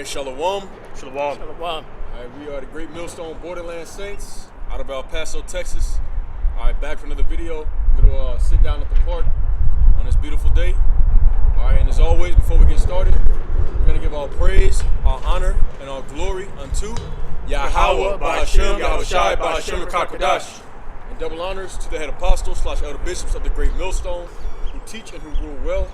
right, Shalom. Shalom. Shalom. All right, we are the Great Millstone Borderland Saints out of El Paso, Texas. All right, back for another video. Little sit down at the park on this beautiful day. All right, and as always, before we get started, we're gonna give all praise, all honor, and all glory unto Yahweh, Bahashem, Yahushai, Bahashem, Rakakwadash. And double honors to the head apostles / elder bishops of the Great Millstone, who teach and who rule well.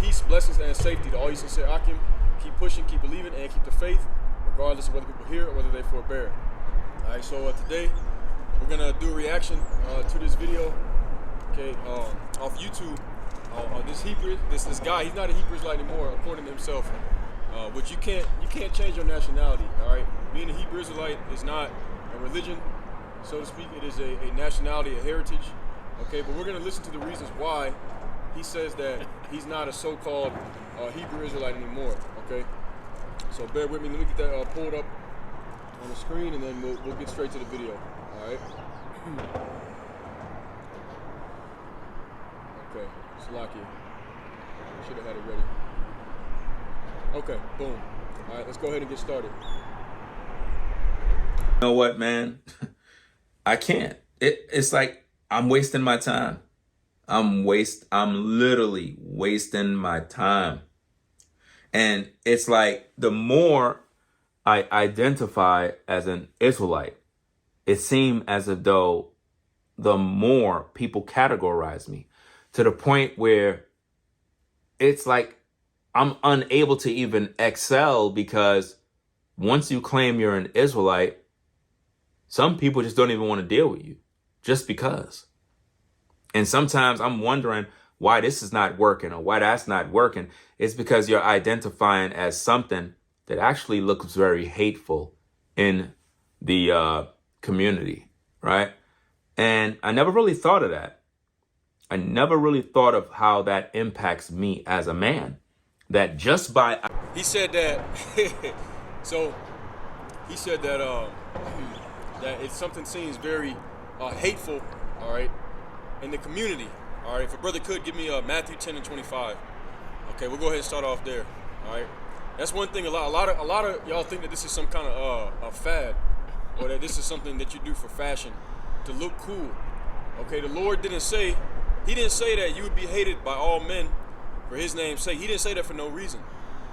Peace, blessings, and safety to all you sincere Akim. Keep pushing, keep believing, and keep the faith, regardless of whether people hear or whether they forbear. All right, so today we're gonna do a reaction to this video, okay, off YouTube. This guy, he's not a Hebrew Israelite anymore, according to himself. Which you can't change your nationality. All right, being a Hebrew Israelite is not a religion, so to speak. It is a nationality, a heritage. Okay, but we're gonna listen to the reasons why he says that he's not a so-called Hebrew Israelite anymore. Okay, so bear with me. Let me get that pulled up on the screen, and then we'll get straight to the video. All right. Okay, Slaki. Should have had it ready. Okay, boom. All right, let's go ahead and get started. You know what, man? I can't. It's like I'm wasting my time. I'm literally wasting my time. And it's like the more I identify as an Israelite, it seems as though the more people categorize me to the point where it's like I'm unable to even excel, because once you claim you're an Israelite, some people just don't even want to deal with you just because. And sometimes I'm wondering why this is not working or why that's not working. It's because you're identifying as something that actually looks very hateful in the community, right? And I never really thought of that. I never really thought of how that impacts me as a man. That just by... He said that, so he said that that if something seems very hateful, all right, in the community, all right, if a brother could give me Matthew 10 and 25. Okay, we'll go ahead and start off there, all right. That's one thing, a lot of y'all think that this is some kind of a fad, or that this is something that you do for fashion, to look cool. Okay, the Lord didn't say that you would be hated by all men for his name's sake. He didn't say that for no reason.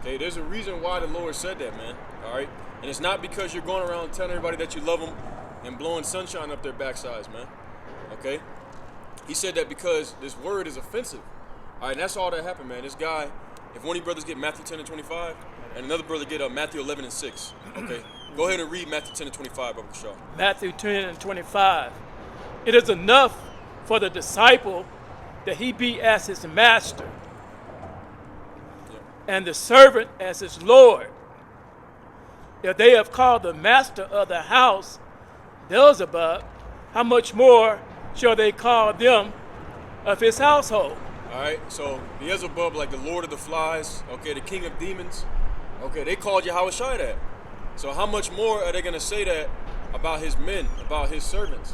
Okay, there's a reason why the Lord said that, man. All right, and it's not because you're going around telling everybody that you love them and blowing sunshine up their backsides, man. Okay, he said that because this word is offensive. All right, and that's all that happened, man. This guy, if one of you brothers get Matthew 10 and 25, and another brother get Matthew 11 and 6. Okay, go ahead and read Matthew 10 and 25, Brother Shaw. Matthew 10 and 25. It is enough for the disciple that he be as his master, and the servant as his Lord. If they have called the master of the house Beelzebub, how much more shall they call them of his household? All right, so Beelzebub, like the Lord of the Flies, okay, the king of demons, okay, they called Yahushua that. So how much more are they going to say that about his men, about his servants?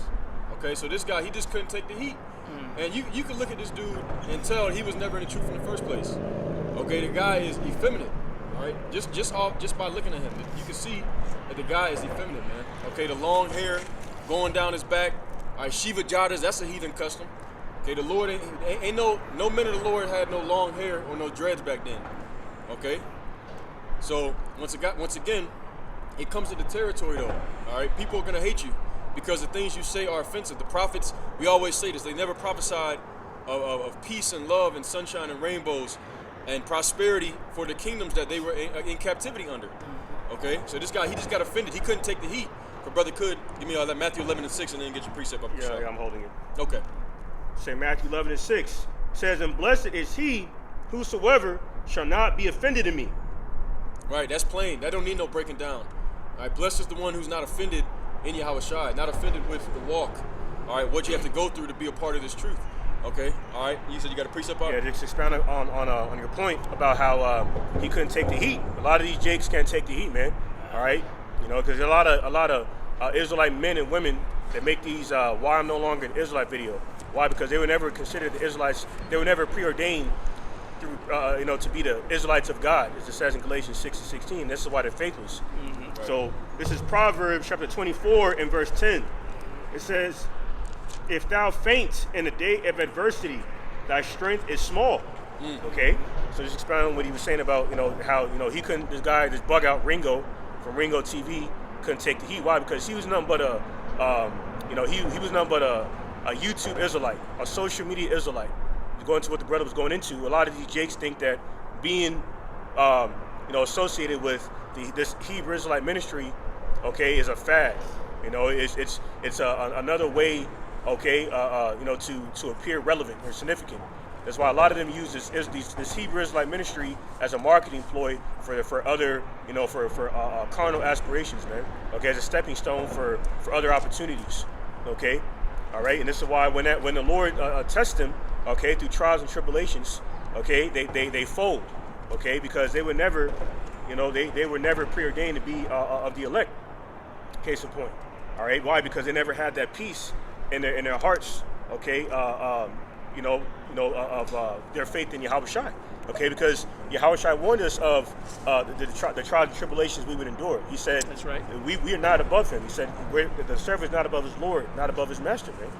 Okay, so this guy, he just couldn't take the heat. And you can look at this dude and tell he was never in the truth in the first place. Okay, the guy is effeminate. All right, just by looking at him, you can see that the guy is effeminate, man. Okay, the long hair going down his back. All right, Shiva Jadas, that's a heathen custom. Okay, the Lord ain't no men of the Lord had no long hair or no dreads back then. Okay, so once again, it comes to the territory though. All right, people are gonna hate you because the things you say are offensive. The prophets, we always say this, they never prophesied of peace and love and sunshine and rainbows and prosperity for the kingdoms that they were in captivity under. Okay, so this guy, he just got offended. He couldn't take the heat. If a brother could, give me that Matthew 11 and 6 and then get your precept up. Yeah, I'm holding it. Okay. Say Matthew 11 and 6 says, and blessed is he whosoever shall not be offended in me. Right, that's plain. That don't need no breaking down. All right, blessed is the one who's not offended in Yahushua, not offended with the walk. All right, what you have to go through to be a part of this truth. Okay, all right. You said you got a precept up? Yeah, just expound on your point about how he couldn't take the heat. A lot of these jakes can't take the heat, man. All right, you know, because a lot of Israelite men and women that make these "Why I'm No Longer an Israelite" video. Why? Because they were never considered the Israelites. They were never preordained through to be the Israelites of God, as it says in Galatians 6:16. This is why they're faithless. Mm-hmm. So this is Proverbs chapter 24 and verse 10. It says, "If thou faint in the day of adversity, thy strength is small." Okay, so just expounding on what he was saying about how he couldn't. This bug out Ringo from Ringo TV couldn't take the heat. Why? Because he was nothing but he was nothing but a YouTube Israelite, a social media Israelite. Going to what the brother was going into, a lot of these jakes think that being associated with this Hebrew Israelite ministry, okay, is a fad. It's another way, okay, to appear relevant or significant. That's why a lot of them use this Hebrew Israelite ministry as a marketing ploy for other, for carnal aspirations, man. Okay, as a stepping stone for other opportunities. Okay, all right, and this is why when the Lord tests them, okay, through trials and tribulations, okay, they fold, okay, because they were never, they were never preordained to be of the elect. Case in point, all right, why? Because they never had that peace in their hearts, okay, of their faith in Yahweh Shai, okay, because Yahweh Shai warned us of the trials and tribulations we would endure. He said, "That's right. We are not above him." He said, "The servant is not above his Lord, not above his master, man.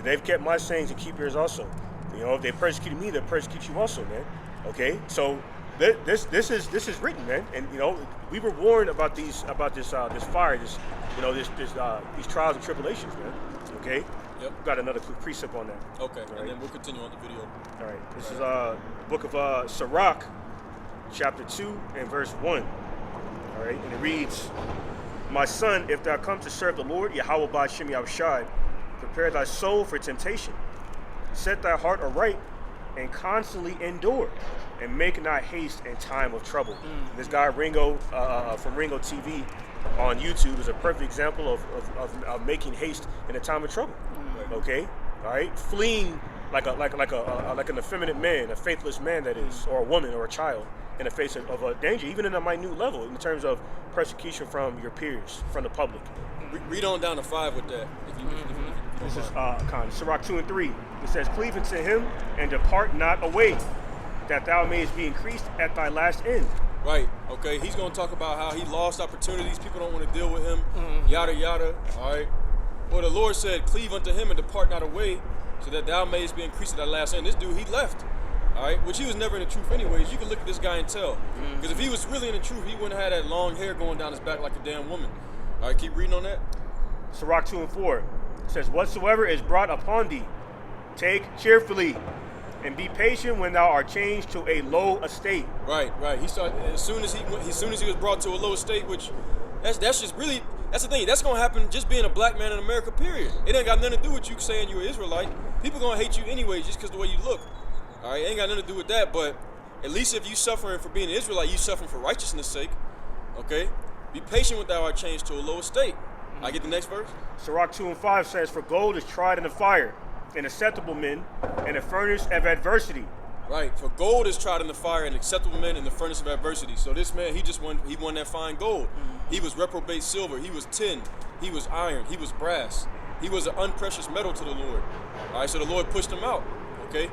They've kept my sayings and keep yours also. If they persecuted me, they'll persecute you also, man." Okay, so this is written, man, and we were warned about this fire, these trials and tribulations, man. Okay. Yep. We've got another quick precept on that. Okay, All right. and then we'll continue on the video. All right. This is book of Sirach, chapter 2 and verse 1. All right, and it reads, "My son, if thou come to serve the Lord, Yahweh Ba'ashem Yahushai, prepare thy soul for temptation. Set thy heart aright, and constantly endure, and make not haste in time of trouble." This guy Ringo from Ringo TV on YouTube is a perfect example of making haste in a time of trouble. Okay, all right, fleeing like an effeminate man, a faithless man that is, or a woman or a child, in the face of a danger, even in a minute level, in terms of persecution from your peers, from the public. Read on down to 5 with that. If you This is mind. Sirach 2 and 3. It says, "Cleave unto him and depart not away, that thou mayest be increased at thy last end." Right. Okay. He's going to talk about how he lost opportunities. People don't want to deal with him. Yada yada. All right. Well, the Lord said, "Cleave unto him and depart not away, so that thou mayest be increased at thy last end." This dude, he left. All right. Which he was never in the truth, anyways. You can look at this guy and tell. Because if he was really in the truth, he wouldn't have had that long hair going down his back like a damn woman. All right. Keep reading on that. Sirach 2 and 4 says, "Whatsoever is brought upon thee, take cheerfully, and be patient when thou art changed to a low estate." Right. He started as soon as he was brought to a low estate, which that's just really, that's the thing. That's gonna happen just being a black man in America. Period. It ain't got nothing to do with you saying you're an Israelite. People gonna hate you anyway just because the way you look. All right. It ain't got nothing to do with that. But at least if you suffering for being an Israelite, you suffering for righteousness' sake. Okay. Be patient when thou art changed to a low estate. I get the next verse. Sirach 2 and 5 says, "For gold is tried in the fire, and acceptable men in the furnace of adversity." Right. For gold is tried in the fire, and acceptable men in the furnace of adversity. So this man, he won that fine gold. He was reprobate silver. He was tin. He was iron. He was brass. He was an unprecious metal to the Lord. All right. So the Lord pushed him out. Okay.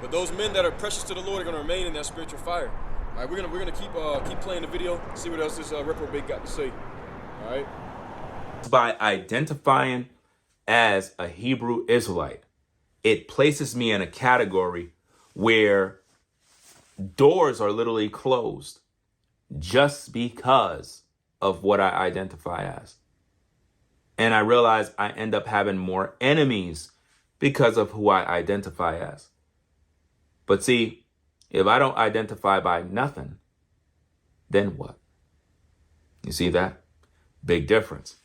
But those men that are precious to the Lord are going to remain in that spiritual fire. All right. We're gonna keep playing the video. See what else this reprobate got to say. All right. By identifying as a Hebrew Israelite, it places me in a category where doors are literally closed just because of what I identify as. And I realize I end up having more enemies because of who I identify as. But see, if I don't identify by nothing, then what? You see that? Big difference.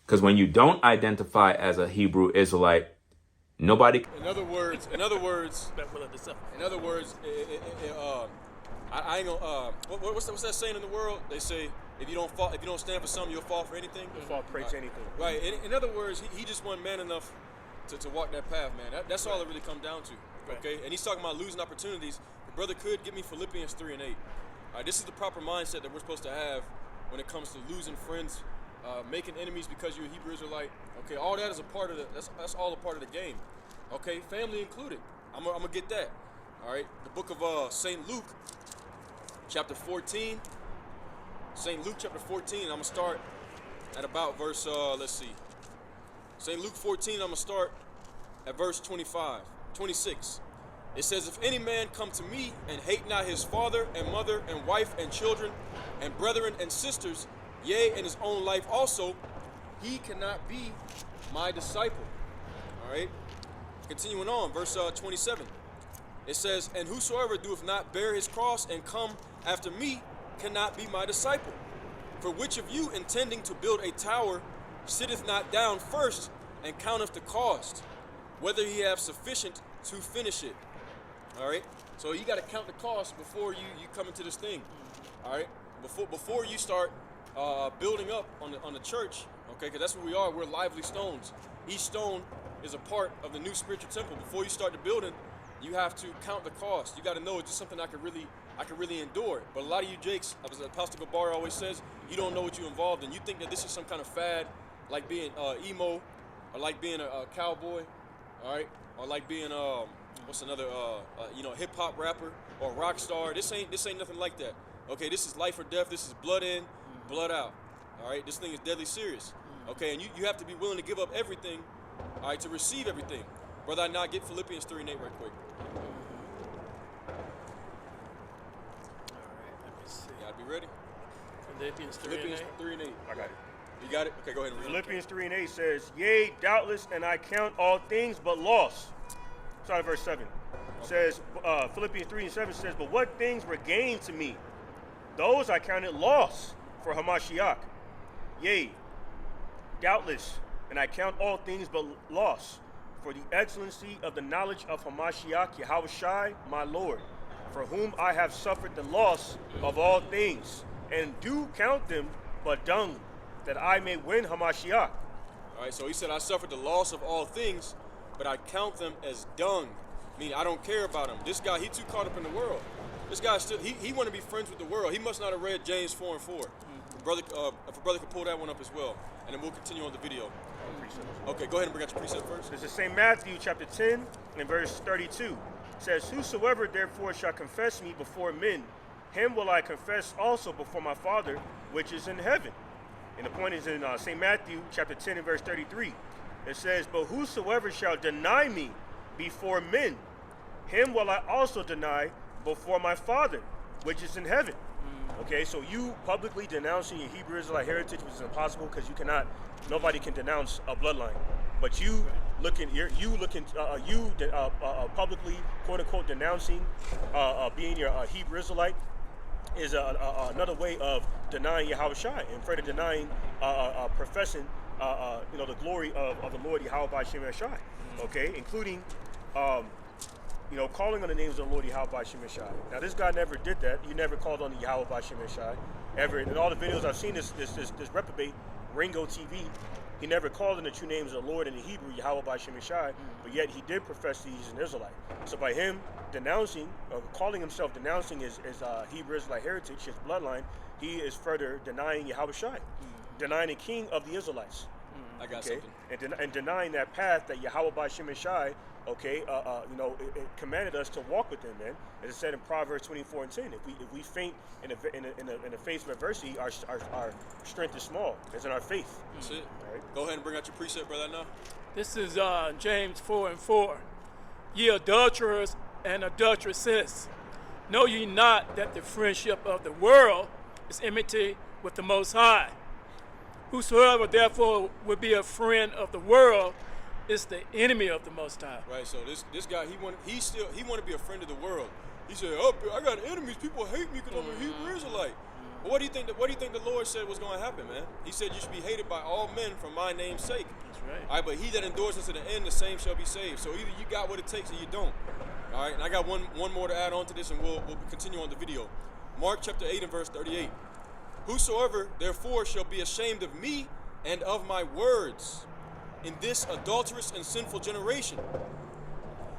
Because when you don't identify as a Hebrew Israelite, nobody. In other words, I ain't gonna. What's that saying in the world? They say if you don't stand for something, you'll fall for anything. You'll fall prey to anything. Right. In other words, he just wasn't man enough to walk that path, man. That's all it really comes down to. Okay. Right. And he's talking about losing opportunities. The brother could give me Philippians 3 and 8. All right. This is the proper mindset that we're supposed to have when it comes to losing friends. Making enemies because you're a Hebrew Israelite. Okay, all that is a part of that's all a part of the game. Okay, family included. I'm gonna get that. All right, the book of St. Luke, chapter 14. St. Luke chapter 14, I'm going to start at about verse, let's see. St. Luke 14, I'm going to start at verse 26. It says, if any man come to me and hate not his father and mother and wife and children and brethren and sisters, yea, and his own life also, he cannot be my disciple. All right. Continuing on, verse 27. It says, and whosoever doeth not bear his cross and come after me cannot be my disciple. For which of you, intending to build a tower, sitteth not down first and counteth the cost, whether he have sufficient to finish it? All right. So you got to count the cost before you come into this thing. All right. Before you start building up on the church, okay? Because that's what we are. We're lively stones. Each stone is a part of the new spiritual temple. Before you start the building, you have to count the cost. You got to know it's just something I could really endure. But a lot of you jakes, as Apostle Gabar always says, you don't know what you're involved in. You think that this is some kind of fad, like being emo, or like being a cowboy, all right, or like being what's another hip hop rapper or rock star. This ain't nothing like that. Okay, this is life or death. This is blood in, blood out. All right, this thing is deadly serious. Okay, and you have to be willing to give up everything, all right, to receive everything. Brother, I not get Philippians 3:8 right quick. I'd be ready. Philippians 3:8. Philippians 3:8. I got it. You got it? Okay, go ahead and read it. Philippians 3:8 says, yea, doubtless, and I count all things but loss. Sorry, verse 7. It says, Philippians 3:7 says, but what things were gained to me, those I counted loss for Hamashiach. Yea, doubtless, and I count all things but loss for the excellency of the knowledge of Hamashiach Yahushai, my Lord, for whom I have suffered the loss of all things, and do count them but dung, that I may win Hamashiach. All right, so he said, I suffered the loss of all things, but I count them as dung. Meaning, I don't care about him. This guy, he too caught up in the world. This guy still, he want to be friends with the world. He must not have read James 4:4. Brother, if a brother could pull that one up as well, and then we'll continue on the video. Okay, go ahead and bring out your precept first. This is St. Matthew chapter 10 and verse 32. It says, whosoever therefore shall confess me before men, him will I confess also before my Father, which is in heaven. And the point is in St. Matthew chapter 10 and verse 33. It says, but whosoever shall deny me before men, him will I also deny before my Father, which is in heaven. Okay, so you publicly denouncing your Hebrew Israelite heritage, which is impossible because nobody can denounce a bloodline. But you publicly, quote unquote, denouncing being your Hebrew Israelite is another way of denying Yahushua and further denying professing the glory of the Lord Yahweh by Shem Yashai. Okay, including calling on the names of the Lord Yahweh by Shem Yashai. Now this guy never did that. He never called on the Yahweh by Shem Yashai ever. In all the videos I've seen, this Reprobate Ringo TV, he never called on the true names of the Lord in the Hebrew, Yahweh by Shem Yashai, but yet he did profess that he's an Israelite. So by him denouncing, or calling himself denouncing his Hebrew Israelite heritage, his bloodline, he is further denying Yahweh Shai, denying the king of the Israelites. I got okay? something. And denying that path that Yahweh by Shem Yashai, okay, it commanded us to walk with him, man. As it said in Proverbs 24:10, if we faint in the face of adversity, our strength is small. It's in our faith. That's it. All right. Go ahead and bring out your precept, brother. Now. This is James 4:4. Ye adulterers and adulteresses, know ye not that the friendship of the world is enmity with the Most High? Whosoever therefore would be a friend of the world is the enemy of the Most High. Right. So this guy, he want to be a friend of the world. He said, "Oh, I got enemies. People hate me because I'm a Hebrew Israelite." Well, what do you think the Lord said was going to happen, man? He said, "You should be hated by all men for my name's sake." That's right. All right, but he that endures unto the end, the same shall be saved. So either you got what it takes or you don't. All right, and I got one more to add on to this, and we'll continue on the video. Mark chapter 8 and verse 38. Whosoever therefore shall be ashamed of me and of my words in this adulterous and sinful generation,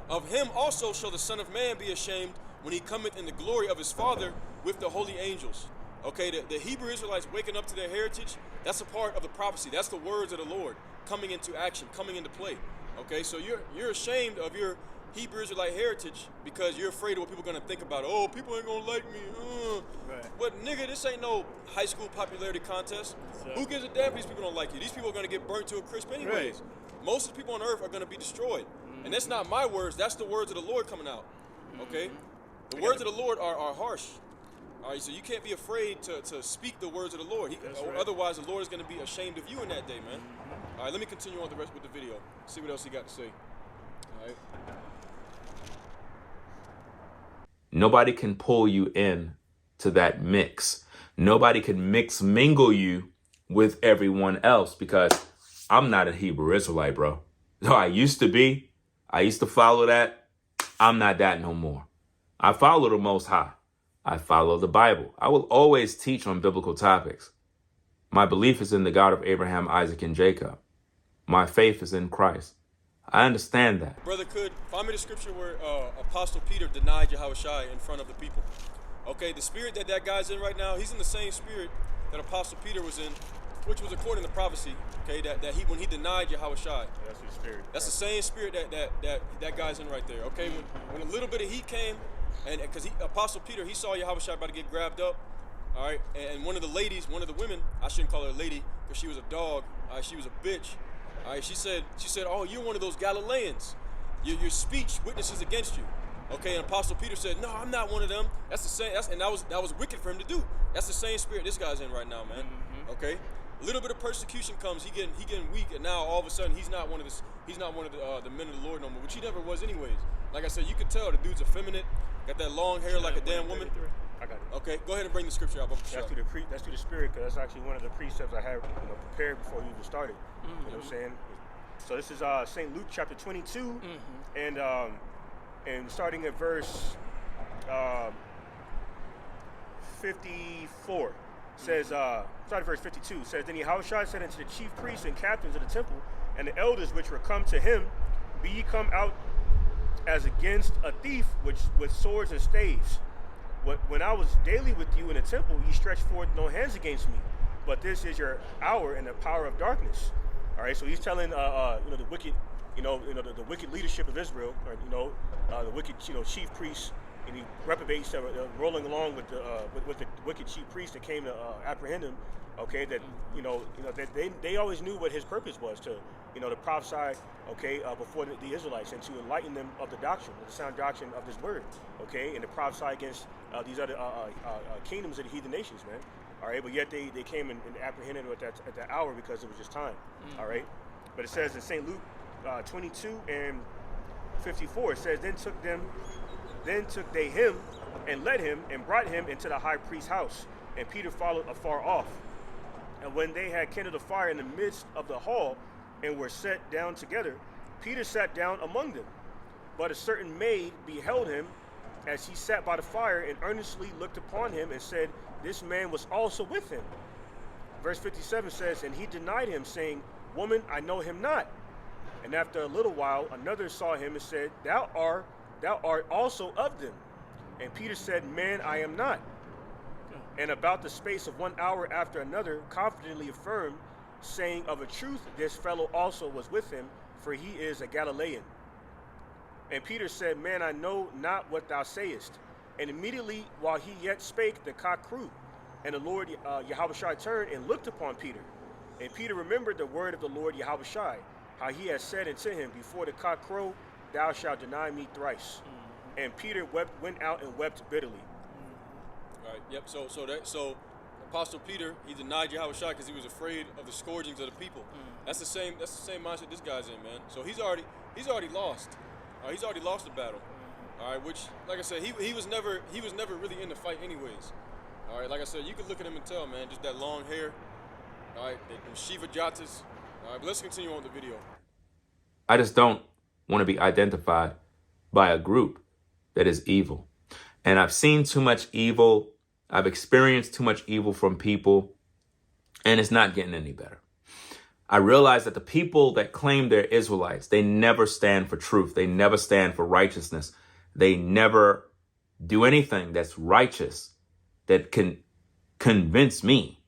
of him also shall the Son of Man be ashamed when he cometh in the glory of his Father with the holy angels. Okay, the Hebrew Israelites waking up to their heritage, that's a part of the prophecy. That's the words of the Lord coming into action, coming into play. Okay, so you're ashamed of your Hebrew Israelite heritage because you're afraid of what people are gonna think about it. Oh, people ain't gonna like me. Right. But nigga, this ain't no high school popularity contest. Who gives a damn if these people don't like you? These people are gonna get burnt to a crisp anyways. Right. Most of the people on earth are gonna be destroyed. And that's not my words, that's the words of the Lord coming out. Okay? The words of the Lord are harsh. All right, so you can't be afraid to speak the words of the Lord. Right. Otherwise, the Lord is going to be ashamed of you in that day, man. All right, let me continue on the rest with the video. See what else he got to say. All right. Nobody can pull you in to that mix. Nobody can mingle you with everyone else because I'm not a Hebrew Israelite, bro. No, I used to be. I used to follow that. I'm not that no more. I follow the Most High. I follow the Bible. I will always teach on biblical topics. My belief is in the God of Abraham, Isaac, and Jacob. My faith is in Christ. I understand that. Brother, could find me the scripture where Apostle Peter denied Yahushua in front of the people. Okay, the spirit that guy's in right now, he's in the same spirit that Apostle Peter was in, which was according to prophecy. Okay, that he when he denied Yahushua. That's his spirit. That's the same spirit that guy's in right there. Okay, when a little bit of heat came, and because Apostle Peter, he saw Yahushua about to get grabbed up. All right, and one of the ladies, one of the women, I shouldn't call her a lady because she was a dog. All right, she was a bitch. All right, she said, oh, you're one of those Galileans. Your speech witnesses against you. Okay, and Apostle Peter said, no, I'm not one of them. That's the same. And that was wicked for him to do. That's the same spirit this guy's in right now, man. Okay, a little bit of persecution comes. He getting weak, and now all of a sudden he's not one of the men of the Lord no more, which he never was anyways. Like I said, you could tell the dude's effeminate, got that long hair like a damn woman. I got it. Okay, go ahead and bring the scripture out. That's through the spirit, because that's actually one of the precepts I had prepared before you even started. You know what I'm saying? So this is St. Luke chapter 22, and starting at verse 54 says, starting at verse 52 says, then Yahushua said unto the chief priests and captains of the temple and the elders which were come to him, be ye come out as against a thief with swords and staves. When I was daily with you in the temple, ye stretched forth no hands against me, but this is your hour in the power of darkness. All right, so he's telling the wicked, the wicked leadership of Israel, or the wicked chief priests, and he reprobates that were rolling along with the wicked chief priests that came to apprehend him. Okay, that that they always knew what his purpose was to prophesy, before the Israelites, and to enlighten them of the doctrine, of the sound doctrine of this word, okay, and to prophesy against these other kingdoms of the heathen nations, man. All right, but yet they came and apprehended him at that hour because it was just time. All right, but it says in St. Luke 22 and 54, it says, then took they him and led him and brought him into the high priest's house, and Peter followed afar off. And when they had kindled a fire in the midst of the hall and were set down together, Peter sat down among them. But a certain maid beheld him as he sat by the fire, and earnestly looked upon him and said, this man was also with him. Verse 57 says, and he denied him, saying, woman, I know him not. And after a little while, another saw him and said, thou art also of them. And Peter said, man, I am not. And about the space of 1 hour after another confidently affirmed, saying, of a truth this fellow also was with him, for he is a Galilean. And Peter said, man, I know not what thou sayest. And immediately while he yet spake, the cock crew. And the Lord Yahushua turned and looked upon Peter. And Peter remembered the word of the Lord Yahushua, how he had said unto him, before the cock crow, thou shalt deny me thrice. And Peter went out and wept bitterly. All right. Yep. So Apostle Peter, he denied Yahushua because he was afraid of the scourgings of the people. That's the same mindset this guy's in, man. So he's already lost. He's already lost the battle. All right. Which, like I said, he was never really in the fight anyways. All right. Like I said, you could look at him and tell, man, just that long hair. All right. Them Shiva Jatas. All right. But let's continue on with the video. I just don't want to be identified by a group that is evil. And I've seen too much evil. I've experienced too much evil from people, and it's not getting any better. I realize that the people that claim they're Israelites, they never stand for truth. They never stand for righteousness. They never do anything that's righteous that can convince me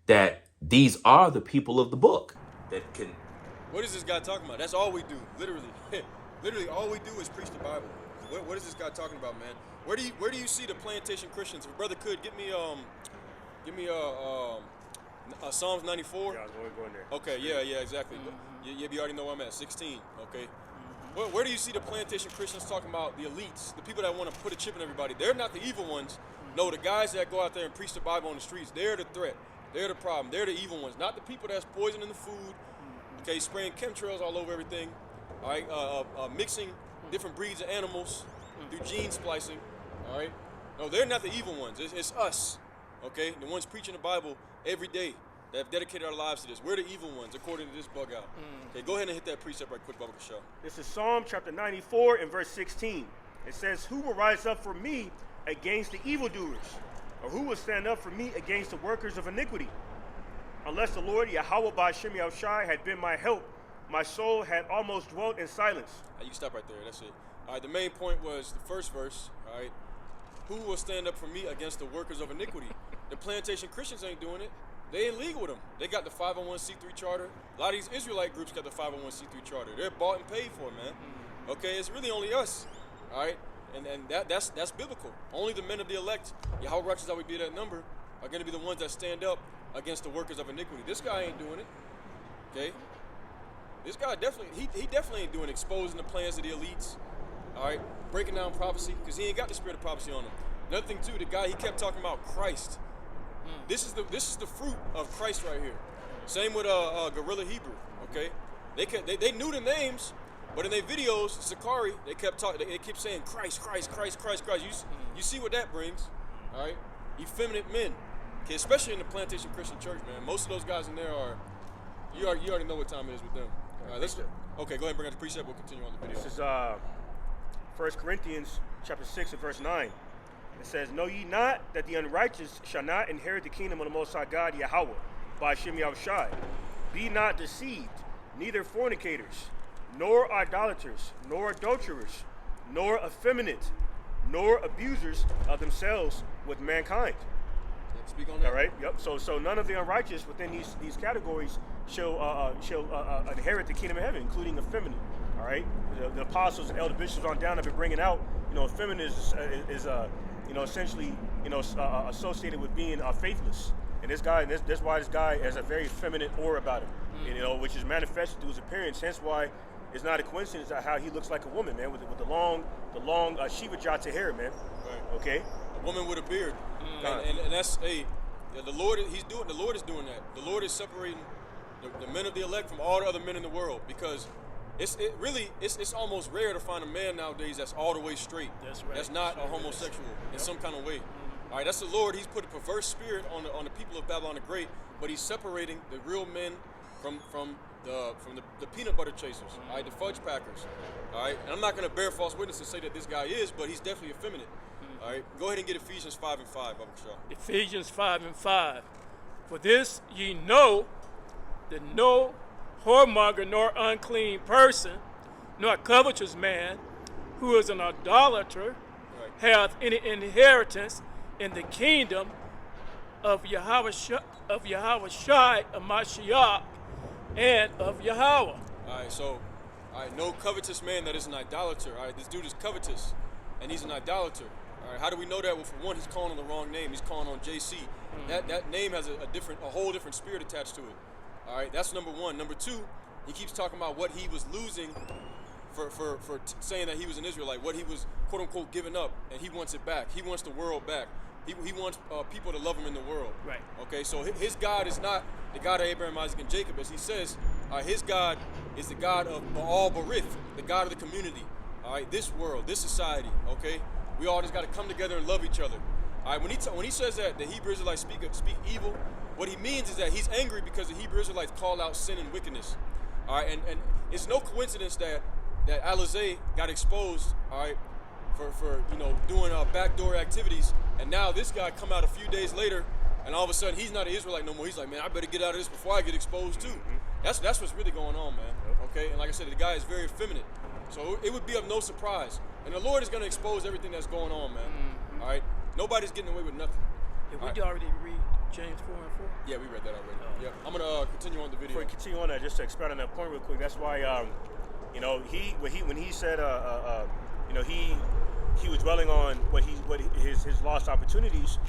that these are the people of the book that can. What is this guy talking about? That's all we do, literally. Literally, all we do is preach the Bible. What is this guy talking about, man? Where do you see the plantation Christians? If a brother could give me Psalms 94. Yeah, I was going there. Okay, yeah, exactly. You already know where I'm at. 16. Okay. Where do you see the plantation Christians talking about the elites, the people that want to put a chip in everybody? They're not the evil ones. No, the guys that go out there and preach the Bible on the streets, they're the threat. They're the problem. They're the evil ones, not the people that's poisoning the food. Okay, spraying chemtrails all over everything. All right, mixing different breeds of animals through gene splicing. All right. No, they're not the evil ones. It's us. Okay, the ones preaching the Bible every day that have dedicated our lives to this. We're the evil ones, according to this bug out. Okay, go ahead and hit that precept right quick, Bubba Show. This is Psalm chapter 94 and verse 16. It says, "Who will rise up for me against the evildoers? Or who will stand up for me against the workers of iniquity? Unless the Lord Yahweh Ba'Shem Yahushai had been my help, my soul had almost dwelt in silence." You can stop right there. That's it. All right, the main point was the first verse. All right, who will stand up for me against the workers of iniquity? The plantation Christians ain't doing it. They in league with them. They got the 501c3 charter. A lot of these Israelite groups got the 501c3 charter. They're bought and paid for, man. Okay, it's really only us. All right, and that's biblical. Only the men of the elect, Yahweh righteous that we be that number, are going to be the ones that stand up against the workers of iniquity. This guy ain't doing it. Okay, this guy definitely he definitely ain't doing exposing the plans of the elites. All right, breaking down prophecy because he ain't got the spirit of prophecy on him. Another thing too, the guy he kept talking about Christ. This is the fruit of Christ right here. Same with Gorilla Hebrew. Okay, they knew the names, but in their videos, Sakari, they kept talking. They kept saying Christ. You see what that brings? All right, effeminate men. Okay, especially in the plantation Christian church, man. Most of those guys in there are. You already know what time it is with them. All right, let's. Okay, go ahead and bring out the precept. We'll continue on the video. This is 1 Corinthians chapter 6 and verse 9. It says, "Know ye not that the unrighteous shall not inherit the kingdom of the Most High God Yahweh, by Shem Yahushai? Be not deceived, neither fornicators, nor idolaters, nor adulterers, nor effeminate, nor abusers of themselves with mankind." Speak on that. All right. Yep. So none of the unrighteous within these categories shall inherit the kingdom of heaven, including effeminate. All right. The apostles, elder bishops on down have been bringing out. Effeminate is essentially associated with being faithless. And this guy, that's why this guy has a very effeminate aura about him. Which is manifested through his appearance. Hence why it's not a coincidence how he looks like a woman, man, with the long Shiva Jata hair, man. Right. Okay. A woman with a beard, and that's the Lord. The Lord is doing that. The Lord is separating the men of the elect from all the other men in the world because it's almost rare to find a man nowadays that's all the way straight. That's right. That's not a homosexual in some kind of way. All right, that's the Lord. He's put a perverse spirit on the people of Babylon the Great, but he's separating the real men from the peanut butter chasers, all right, the fudge packers, all right. And I'm not going to bear false witness and say that this guy is, but he's definitely effeminate. All right, go ahead and get Ephesians 5 and 5, Bubba Shaw. Ephesians 5 and 5. "For this ye know, that no whoremonger nor unclean person, nor covetous man, who is an idolater, hath any inheritance in the kingdom of Yahushai, of Mashiach, and of Yahweh." All right, no covetous man that is an idolater. All right, this dude is covetous, and he's an idolater. All right, how do we know that? Well, for one, he's calling on the wrong name. He's calling on JC. That name has a whole different spirit attached to it. All right, that's number one. Number two, he keeps talking about what he was losing for saying that he was an Israelite, what he was quote unquote giving up, and he wants it back. He wants the world back. He wants people to love him in the world. Right. Okay, so his God is not the God of Abraham, Isaac, and Jacob, as he says. His God is the God of Baal Barith, the God of the community. All right, this world, this society. Okay, we all just got to come together and love each other. All right, when he says that the Hebrew Israelites speak evil, what he means is that he's angry because the Hebrew Israelites call out sin and wickedness. All right, and it's no coincidence that Alizé got exposed. All right. For doing backdoor activities, and now this guy come out a few days later, and all of a sudden he's not an Israelite no more. He's like, man, I better get out of this before I get exposed too. That's what's really going on, man. Okay, and like I said, the guy is very effeminate, so it would be of no surprise. And the Lord is going to expose everything that's going on, man. All right, nobody's getting away with nothing. Did we already read James 4 and 4? Yeah, we read that already. Yeah, I'm gonna continue on the video. Before we continue on that, just to expand on that point real quick, that's why You know, when he said, you know, he was dwelling on what his lost opportunities.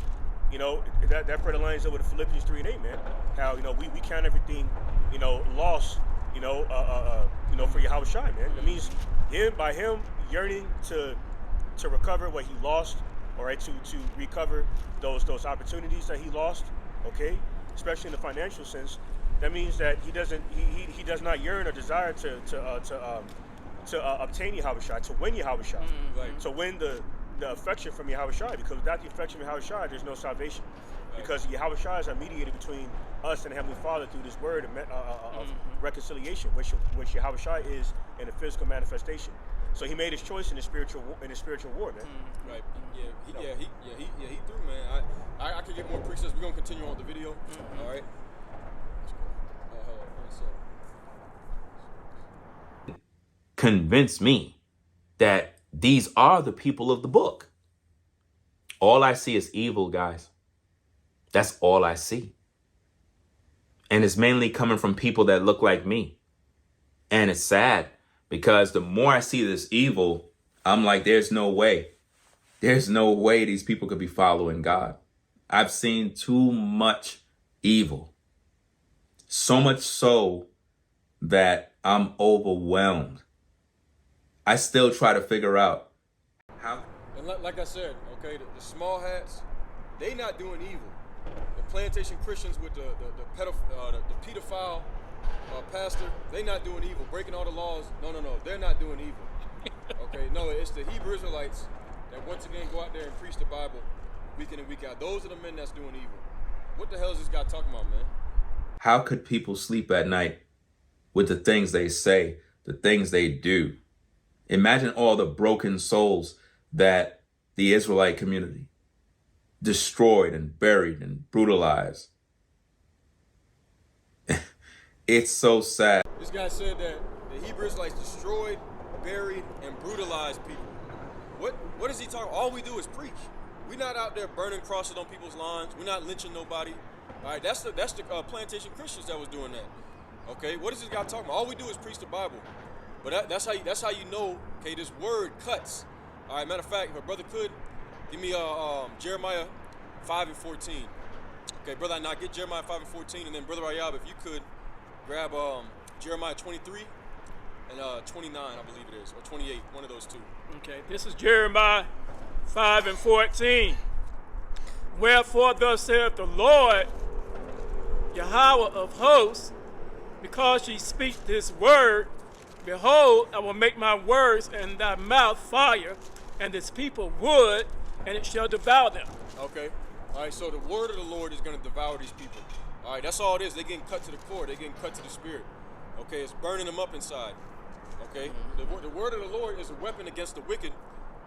You know, that further lines up with Philippians 3:8, man. How, you know, we count everything, you know, lost, you know, for Yahweh Shai, man. That means by him yearning to recover what he lost, all right, to recover those opportunities that he lost, okay, especially in the financial sense. That means that he does not yearn or desire to obtain Yahweh Shai, to win Yahweh Shai, Right. to win the affection from Yahweh Shai, because without the affection of Yahweh Shai, there's no salvation. Because Yahweh Shai is our mediator between us and Heavenly Father through this word of reconciliation, which Yahweh Shai is in a physical manifestation. So he made his choice in the spiritual war, man. Right. He threw, man. I could get more precepts. We're gonna continue on with the video. All right. Hold on, 1 second. Convince me that these are the people of the book. All I see is evil, guys. That's all I see. And it's mainly coming from people that look like me. And it's sad because the more I see this evil, I'm like, there's no way. There's no way these people could be following God. I've seen too much evil. So much so that I'm overwhelmed. I still try to figure out how. And like I said, okay, the small hats, they not doing evil. The plantation Christians with the pedophile pastor, they not doing evil, breaking all the laws. No, they're not doing evil. Okay, no, it's the Hebrew Israelites that once again go out there and preach the Bible week in and week out. Those are the men that's doing evil. What the hell is this guy talking about, man? How could people sleep at night with the things they say, the things they do? Imagine all the broken souls that the Israelite community destroyed and buried and brutalized. It's so sad. This guy said that the Hebrew Israelites destroyed, buried, and brutalized people. What is he talking about? All we do is preach. We're not out there burning crosses on people's lawns. We're not lynching nobody. All right, that's the plantation Christians that was doing that. Okay, what is this guy talking about? All we do is preach the Bible. But that's how you know. Okay, this word cuts. All right, matter of fact, if a brother could give me Jeremiah 5:14. Okay, brother, I now get Jeremiah 5:14, and then brother Ayab, if you could grab Jeremiah 23 and 29, I believe it is, or 28, one of those two. Okay, this is Jeremiah 5:14. Wherefore thus saith the Lord, Yahweh of hosts, because ye speak this word, behold, I will make my words in thy mouth fire, and this people wood, and it shall devour them. Okay. All right, so the word of the Lord is going to devour these people. All right, that's all it is. They're getting cut to the core. They're getting cut to the spirit. Okay, it's burning them up inside. Okay, the word of the Lord is a weapon against the wicked,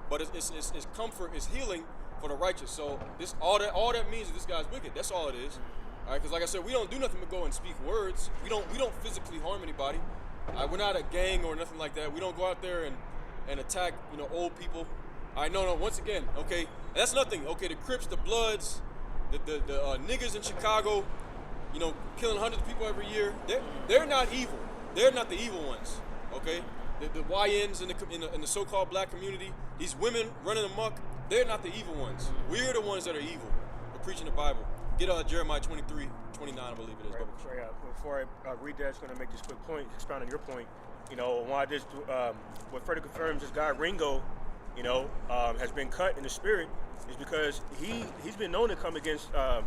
but it's comfort, it's healing for the righteous. So this all that means is this guy's wicked. That's all it is. All right, because like I said, we don't do nothing but go and speak words. We don't physically harm anybody. We're not a gang or nothing like that. We don't go out there and attack old people. All right, no. Once again, okay, that's nothing. Okay, the Crips, the Bloods, the niggas in Chicago, killing hundreds of people every year. They're not evil. They're not the evil ones. Okay, the YNs in the so-called black community, these women running amok, they're not the evil ones. We're the ones that are evil. We're preaching the Bible. Get Jeremiah 23, 29, I believe it is. Right. Before I read that, I'm going to make this quick point, expound on your point. Why this, what further confirms this guy Ringo, has been cut in the spirit, is because he's been known to come against the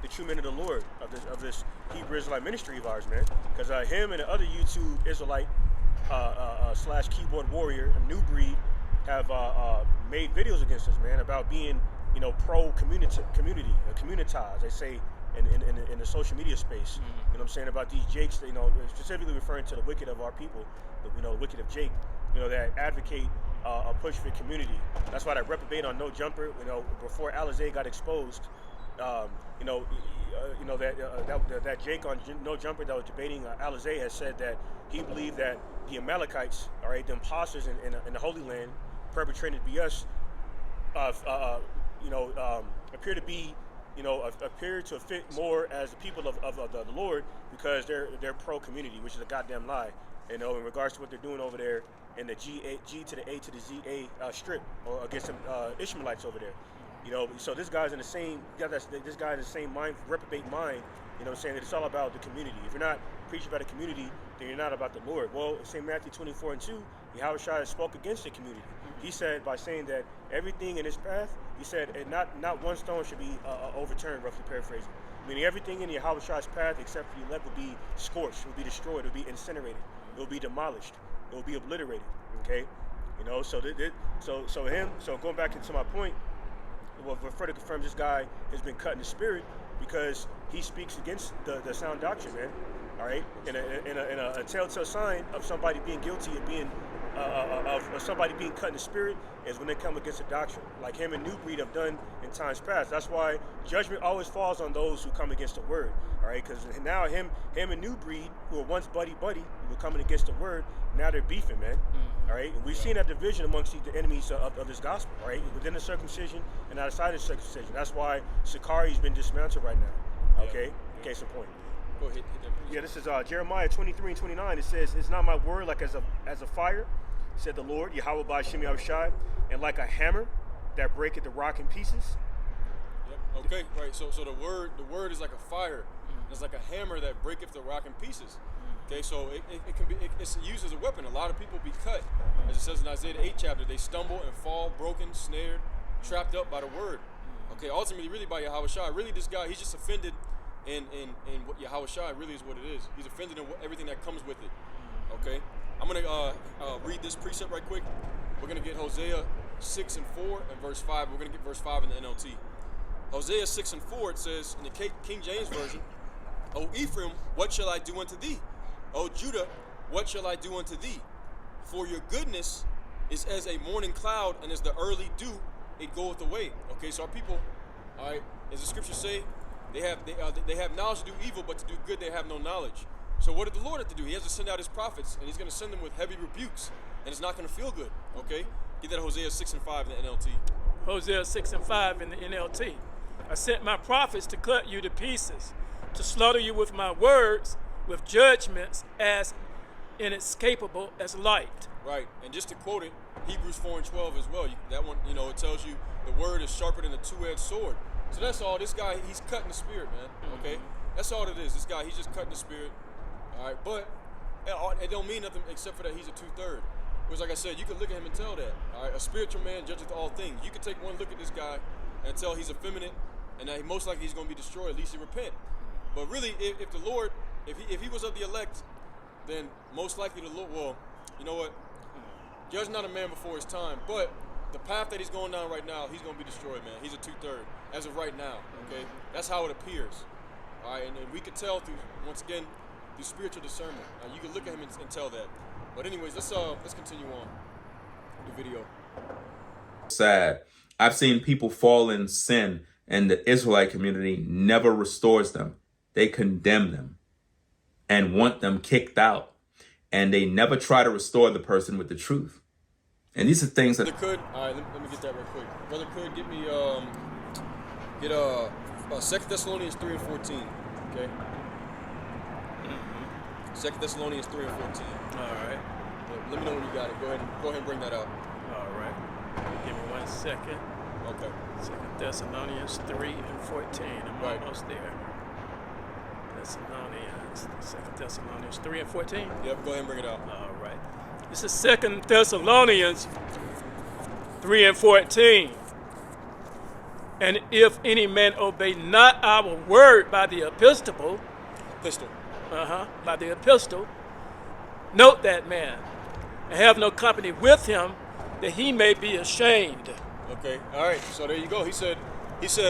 true men of the Lord of this Hebrew Israelite ministry of ours, man. Because him and the other YouTube Israelite / keyboard warrior, a new breed, have made videos against us, man, about being pro community, communitized, they say in the social media space. You know what I'm saying, about these Jakes, specifically referring to the wicked of our people, the wicked of Jake, that advocate a push for community. That's why that Reprobate on No Jumper, before Alizé got exposed, that Jake on No Jumper that was debating Alizé has said that he believed that the Amalekites, all right, the imposters in the Holy Land, perpetrated by us, appear to fit more as the people of the Lord, because they're pro community, which is a goddamn lie. in regards to what they're doing over there in the G to the A to the ZA strip, or against some Ishmaelites over there. So this guy's in the same, this guy in the same mind, reprobate mind. Saying that it's all about the community. If you're not preaching about the community, then you're not about the Lord. Well, St. Matthew 24:2, Yahushua spoke against the community. He said by saying that everything in his path, he said not one stone should be overturned, roughly paraphrasing. Meaning everything in Yahushua's path except for the elect will be scorched, will be destroyed, will be incinerated, it will be demolished, it will be obliterated. Okay, so going back into my point, well, further confirms this guy has been cut in the spirit because he speaks against the sound doctrine, man. All right, and a telltale sign of somebody being guilty of being of somebody being cut in the spirit is when they come against a doctrine, like him and New Breed have done in times past. That's why judgment always falls on those who come against the word. All right, because now him and New Breed, who were once buddy, who were coming against the word, now they're beefing, man. All right, and we've seen that division amongst the enemies of this gospel, right? Within the circumcision and outside of the circumcision. That's why Sakari's been dismantled right now. Okay, case in point. Go ahead. Yeah, this is Jeremiah 23:29. It says, "It's not my word like as a fire, said the Lord, Yahweh by Shem Yahushai, and like a hammer that breaketh the rock in pieces." Yep. Okay. Right. So the word is like a fire. It's like a hammer that breaketh the rock in pieces. Okay. So it's used as a weapon. A lot of people be cut, as it says in Isaiah 8 chapter. They stumble and fall, broken, snared, trapped up by the word. Okay. Ultimately, really by Yahushua. Really, this guy, he's just offended. And what Yahushua really is what it is. He's offended in everything that comes with it. Okay, I'm gonna read this precept right quick. We're gonna get Hosea 6:4 and verse 5. We're gonna get verse 5 in the NLT. Hosea 6:4, it says in the King James version, "O Ephraim, what shall I do unto thee? O Judah, what shall I do unto thee? For your goodness is as a morning cloud, and as the early dew, it goeth away." Okay, so our people, all right, as the scriptures say, they have knowledge to do evil, but to do good they have no knowledge. So what did the Lord have to do? He has to send out his prophets, and he's going to send them with heavy rebukes, and it's not going to feel good. Okay, get that Hosea 6:5 in the NLT. Hosea 6:5 in the NLT. "I sent my prophets to cut you to pieces, to slaughter you with my words, with judgments as inescapable as light." Right, and just to quote it, Hebrews 4:12 as well. That one, it tells you the word is sharper than a two-edged sword. So that's all. This guy, he's cutting the spirit, man. Okay, that's all it is. This guy, he's just cutting the spirit. All right, but it don't mean nothing except for that he's a 2/3. Which, like I said, you can look at him and tell that. All right, a spiritual man judgeth all things. You can take one look at this guy and tell he's effeminate, and that most likely he's going to be destroyed. At least he repent. But really, if the Lord, if he was of the elect, then most likely the Lord. Well, you know what? Judge not a man before his time, but the path that he's going down right now, he's going to be destroyed, man. He's a 2/3 as of right now. Okay, that's how it appears. All right, and we could tell through, once again, through spiritual discernment. You can look at him and tell that. But anyways, let's continue on the video. Sad. I've seen people fall in sin, and the Israelite community never restores them. They condemn them and want them kicked out, and they never try to restore the person with the truth. And these are things that Brother Could, all right, let me get that real quick. Brother Could, get me 2 Thessalonians 3:14. Okay. 2 Thessalonians 3:14. All right. Let me know when you got it. Go ahead and bring that out. All right. Give me 1 second. Okay. 2 Thessalonians 3:14. I'm Right. almost there. 2 Thessalonians 3:14. Yep, go ahead and bring it out. All right. This is 2 Thessalonians 3:14. "And if any man obey not our word by the epistle, by the epistle, note that man, and have no company with him, that he may be ashamed." Okay. All right. So there you go. He said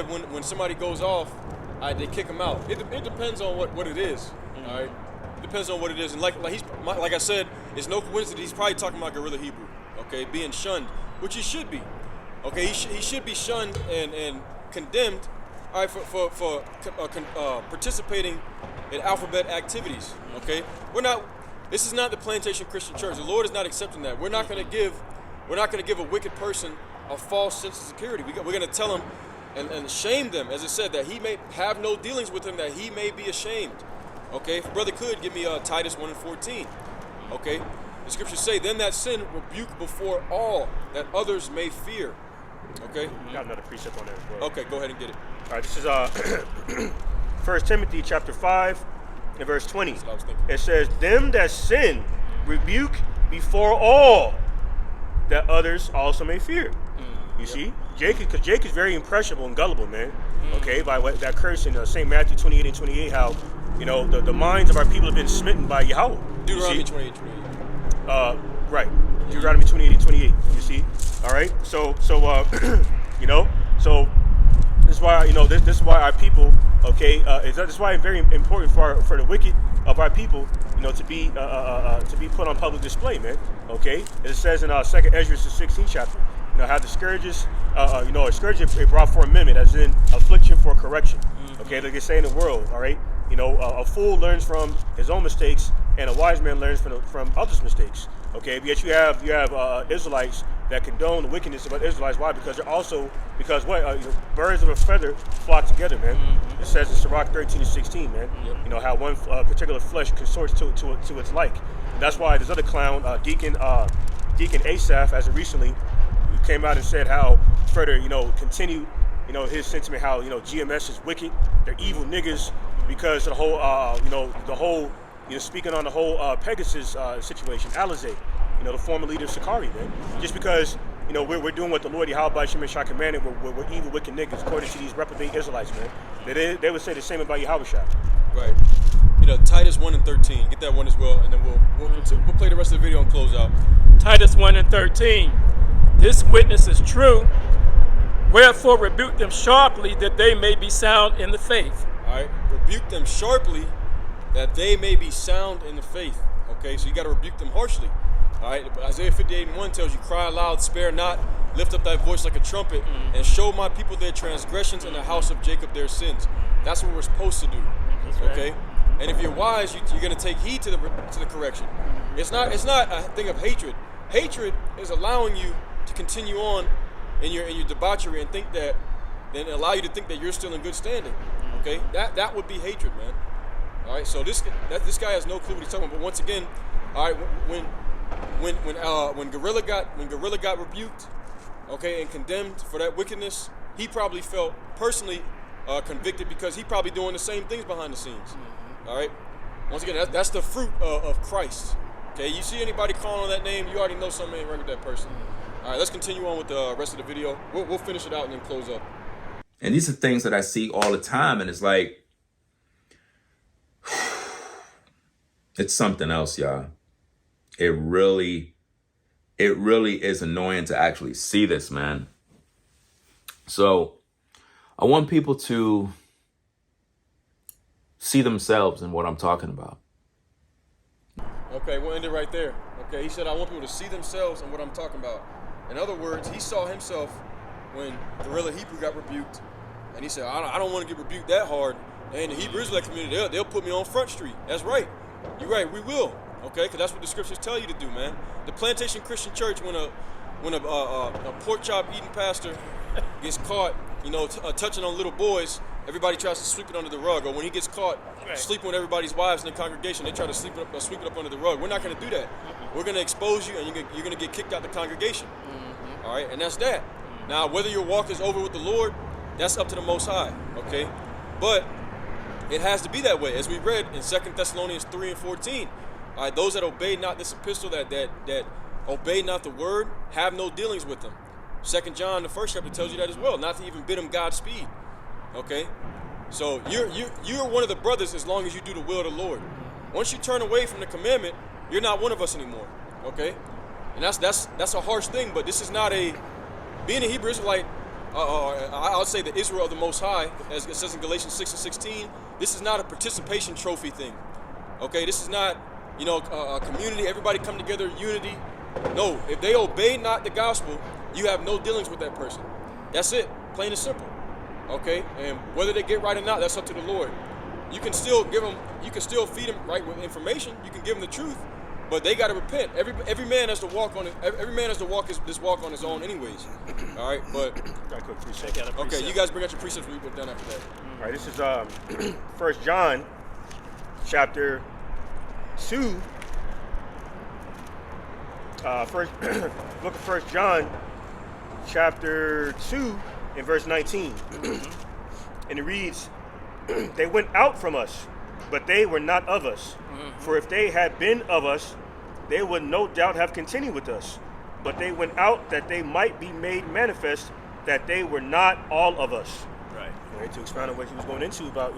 when somebody goes off, they kick him out. It depends on what it is. All right. It depends on what it is, and like I said, it's no coincidence. He's probably talking about Guerrilla Hebrew. Okay, being shunned, which he should be. Okay, he should be shunned and condemned. All right, for participating in alphabet activities. Okay, this is not the Plantation Christian Church. The Lord is not accepting that. We're not going to give a wicked person a false sense of security. We're going to tell him and shame them, as it said, that he may have no dealings with him, that he may be ashamed. Okay, if Brother Could, give me Titus 1:14. Okay? The scriptures say, then that sin rebuke before all, that others may fear. Okay? Got another precept on that as well. Okay, go ahead and get it. All right, this is 1 Timothy chapter 5 and verse 20. That's what I was thinking. It says, them that sin rebuke before all, that others also may fear. You see? Because Jake is very impressionable and gullible, man. Okay, by what that curse in St. Matthew 28 and 28, how, you know, the minds of our people have been smitten by Yahweh. Deuteronomy 28. Right. Deuteronomy 28 and 28. You see? All right. So you know, so this is why, you know, this is why our people, okay, this is why it's very important for the wicked of our people, you know, to be put on public display, man. Okay. It says in 2nd Ezra 16 chapter, you know, how the scourges, you know, a scourge is brought for amendment, as in affliction for correction. Okay, like they say in the world. All right. You know, a fool learns from his own mistakes, and a wise man learns from others' mistakes. Okay, but yet you have Israelites that condone the wickedness of Israelites. Why? Because they're also, because what? You know, birds of a feather flock together, man. It says in Sirach 13 and 16, man. You know how one particular flesh consorts to its like. And that's why this other clown, Deacon Asaph, as of recently, came out and said how further, you know, continue, you know, his sentiment, how, you know, GMS is wicked, they're evil niggas, because of the whole, you know, speaking on the whole Pegasus situation, Alizé, you know, the former leader of Sakari, man. Just because, you know, we're doing what the Lord Yahweh Shem Shah commanded, we're evil, wicked niggas, according to these reprobate Israelites, man. They would say the same about Yahweh Shah. Right. You know, Titus 1 and 13. Get that one as well, and then we'll play the rest of the video and close out. Titus 1 and 13. This witness is true. Wherefore rebuke them sharply, that they may be sound in the faith. All right. Rebuke them sharply, that they may be sound in the faith. Okay, so you got to rebuke them harshly. All right. Isaiah 58 and 1 tells you, cry aloud, spare not, lift up thy voice like a trumpet, and show my people their transgressions and the house of Jacob their sins. That's what we're supposed to do. Okay. And if you're wise, you're going to take heed to the correction. It's not a thing of hatred. Hatred is allowing you to continue on in your debauchery and then allow you to think that you're still in good standing. Okay, that would be hatred, man. All right, so this guy has no clue what he's talking about. But once again, all right, when Gorilla got rebuked, okay, and condemned for that wickedness, he probably felt personally convicted, because he probably doing the same things behind the scenes. All right, once again, that's the fruit of Christ. Okay, you see anybody calling on that name, you already know something ain't right with that person. All right, let's continue on with the rest of the video. We'll finish it out and then close up. And these are things that I see all the time, and it's like, it's something else, y'all. It really is annoying to actually see this, man. So I want people to see themselves in what I'm talking about. Okay, we'll end it right there. Okay, he said, I want people to see themselves in what I'm talking about. In other words, he saw himself when Gorilla Hebrew got rebuked, and he said, I don't want to get rebuked that hard. And the Hebrew Israelite community, they'll put me on Front Street. That's right. You're right, we will. Okay, because that's what the scriptures tell you to do, man. The Plantation Christian Church, when a pork chop eating pastor gets caught, you know, touching on little boys, everybody tries to sweep it under the rug. Or when he gets caught sleeping with everybody's wives in the congregation, they try to sweep it up under the rug. We're not going to do that. We're going to expose you, and you're going to get kicked out the congregation. All right, and that's that. Now, whether your walk is over with the Lord, that's up to the Most High. Okay, but it has to be that way, as we read in 2 Thessalonians 3 and 14. All right, those that obey not this epistle, that obey not the word, have no dealings with them. 2 John, the first chapter, tells you that as well, not to even bid them Godspeed. Okay, so you're one of the brothers as long as you do the will of the Lord. Once you turn away from the commandment, you're not one of us anymore. Okay, and that's a harsh thing, but this is not being a Hebrew Israelite. I'll say the Israel of the Most High, as it says in Galatians 6 and 16. This is not a participation trophy thing. Okay, this is not, you know, a community, everybody come together in unity. No, if they obey not the gospel, you have no dealings with that person. That's it, plain and simple. Okay, and whether they get right or not, that's up to the Lord. You can still feed them right with information. You can give them the truth, but they got to repent. Every man has to walk on it. Every man has to walk this walk on his own, anyways. All right, but okay, you guys bring out your precepts. We're done after that. All right, this is 1 John chapter 2 First book of 1 John, chapter 2, and verse 19. And it reads, they went out from us, but they were not of us. For if they had been of us, they would no doubt have continued with us. But they went out that they might be made manifest that they were not all of us. Right, to expound on what he was going into about,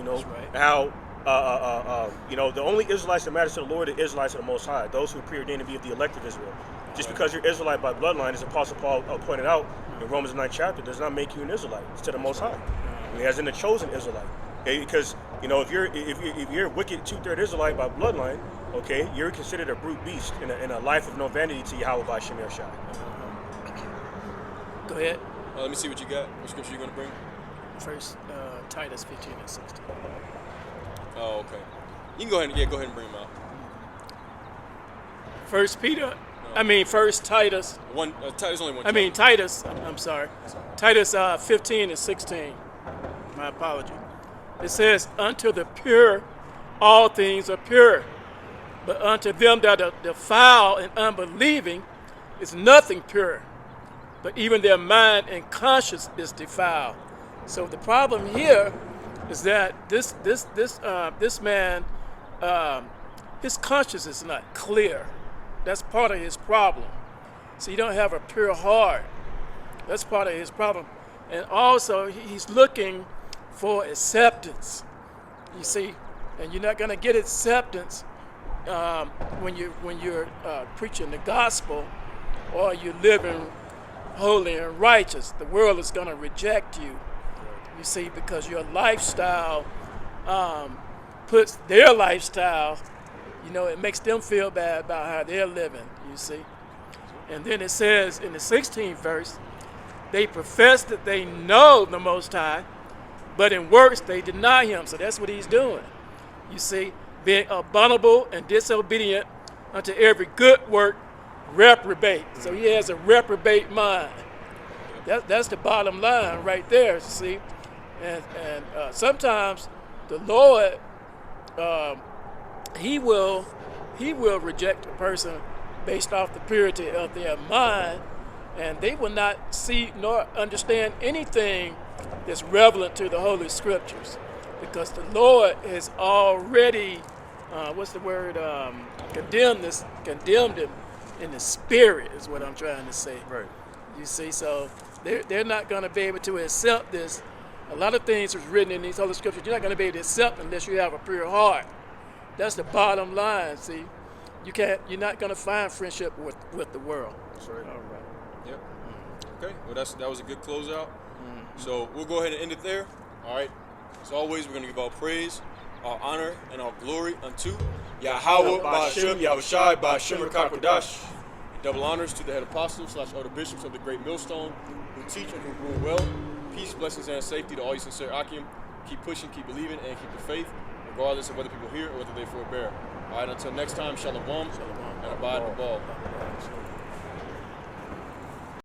how, the only Israelites that matters to the Lord are Israelites of the Most High, those who are preordained to be of the elect of Israel. Just because you're Israelite by bloodline, as Apostle Paul pointed out in Romans 9th chapter, does not make you an Israelite. It's to the Most High. As in the chosen Israelite. Okay? Because, if you're a wicked 2/3 Israelite by bloodline, okay, you're considered a brute beast in a life of no vanity to Yahweh by Shem Shai. Go ahead. Let me see what you got. What scripture you going to bring? First, Titus 15 and 16. Oh, okay. You can go ahead and bring them out. First Titus. Titus only one. Titus. I'm sorry. Titus 15 and 16. My apology. It says, "Unto the pure, all things are pure, but unto them that are defiled and unbelieving, is nothing pure. But even their mind and conscience is defiled." So the problem here is that this man, his conscience is not clear. That's part of his problem. So you don't have a pure heart. That's part of his problem. And also he's looking for acceptance. You see, and you're not going to get acceptance when you're preaching the gospel or you're living holy and righteous. The world is going to reject you. You see, because your lifestyle puts their lifestyle, it makes them feel bad about how they're living, you see. And then it says in the 16th verse, they profess that they know the Most High, but in works they deny him. So that's what he's doing. You see, being abominable and disobedient unto every good work, reprobate. So he has a reprobate mind. That's the bottom line right there, see. And sometimes the Lord, he will reject a person based off the purity of their mind, and they will not see nor understand anything that's relevant to the Holy Scriptures, because the Lord has already, condemned him in the spirit, is what I'm trying to say. Right. You see, so they're not going to be able to accept this. A lot of things is written in these Holy Scriptures you're not going to be able to accept unless you have a pure heart. That's the bottom line, see. You're not going to find friendship with the world. That's right. All right. Yep. Okay, well that was a good closeout. So we'll go ahead and end it there. All right. As always, we're going to give all praise, all honor, and all glory unto Yahweh, Ba'ashem, Yahushai, Ba'ashem, Rakakwadash. Double honors to the head apostles / elder bishops of the Great Millstone who teach and who rule well. Peace, blessings, and safety to all you sincere Akim. Keep pushing, keep believing, and keep the faith, regardless of whether people hear or whether they forbear. All right, until next time, shalom, and abide in the ball.